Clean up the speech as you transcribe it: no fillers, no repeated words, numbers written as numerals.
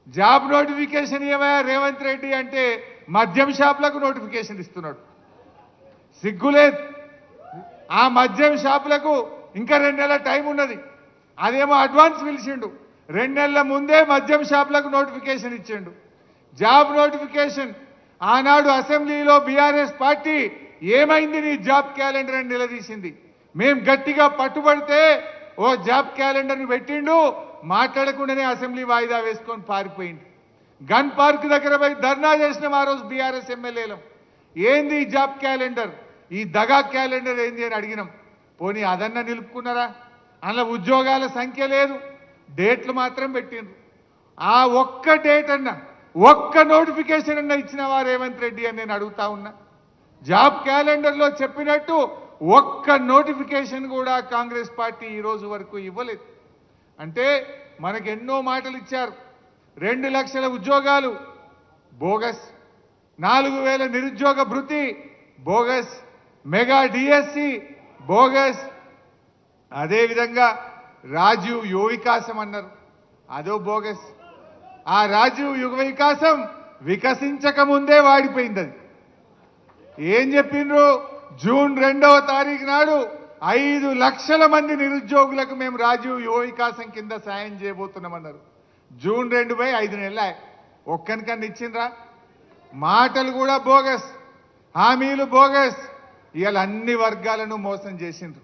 Job notification ఏమయ్యా రేవంత్ రెడ్డి అంటే మద్యం షాపులకు నోటిఫికేషన్ ఇస్తున్నాడు. సిగ్గులేదు. ఆ మద్యం షాపులకు ఇంకా 2 నెలల టైం ఉన్నది. అదేమో అడ్వాన్స్ పిలిచిండు. 2 నెలల ముందే మద్యం షాపులకు నోటిఫికేషన్ ఇచ్చిండు. జాబ్ నోటిఫికేషన్ ఆనాడు అసెంబ్లీలో బీఆర్ఎస్ పార్టీ ఏమైంది నీ జాబ్ క్యాలెండర్ అని నిలదీసింది. మేం గట్టిగా పట్టుబడితే ఓ జాబ్ క్యాలెండర్ని పెట్టిండు. మాట్లాడకుండానే అసెంబ్లీ వాయిదా వేసుకొని పారిపోయింది. గన్ పార్క్ దగ్గర పోయి ధర్నా చేసినాం ఆ రోజు బీఆర్ఎస్ ఎమ్మెల్యేలం. ఏంది ఈ జాబ్ క్యాలెండర్, ఈ దగా క్యాలెండర్ ఏంది అని అడిగినాం. పోనీ అదన్నా నిలుపుకున్నారా? అందులో ఉద్యోగాల సంఖ్య లేదు, డేట్లు మాత్రం పెట్టిండ్రు. ఆ ఒక్క డేట్ అన్నా, ఒక్క నోటిఫికేషన్ అన్నా ఇచ్చినవా రేవంత్ రెడ్డి అని నేను అడుగుతా ఉన్నా. జాబ్ క్యాలెండర్లో చెప్పినట్టు ఒక్క నోటిఫికేషన్ కూడా కాంగ్రెస్ పార్టీ ఈ రోజు వరకు ఇవ్వలేదు. అంటే మనకు ఎన్నో మాటలు ఇచ్చారు. 2 లక్షల ఉద్యోగాలు బోగస్, 4,000 నిరుద్యోగ భృతి బోగస్, మెగా డిఎస్సి బోగస్, అదేవిధంగా రాజీవ్ యువ వికాసం అన్నారు, అదో బోగస్. ఆ రాజీవ్ యువ వికాసం వికసించక ముందే వాడిపోయింది. అది ఏం చెప్పిండ్రు? జూన్ 2వ తారీఖు నాడు 5 లక్షల మంది నిరుద్యోగులకు మేము రాజీవ్ యువ వికాసం కింద సాయం చేయబోతున్నామన్నారు. జూన్ 2 పై 5 నెలలు ఒక్కనికన్నా ఇచ్చిండ్రా? మాటలు కూడా బోగస్, హామీలు బోగస్. ఇవాళ అన్ని వర్గాలను మోసం చేసిండ్రు.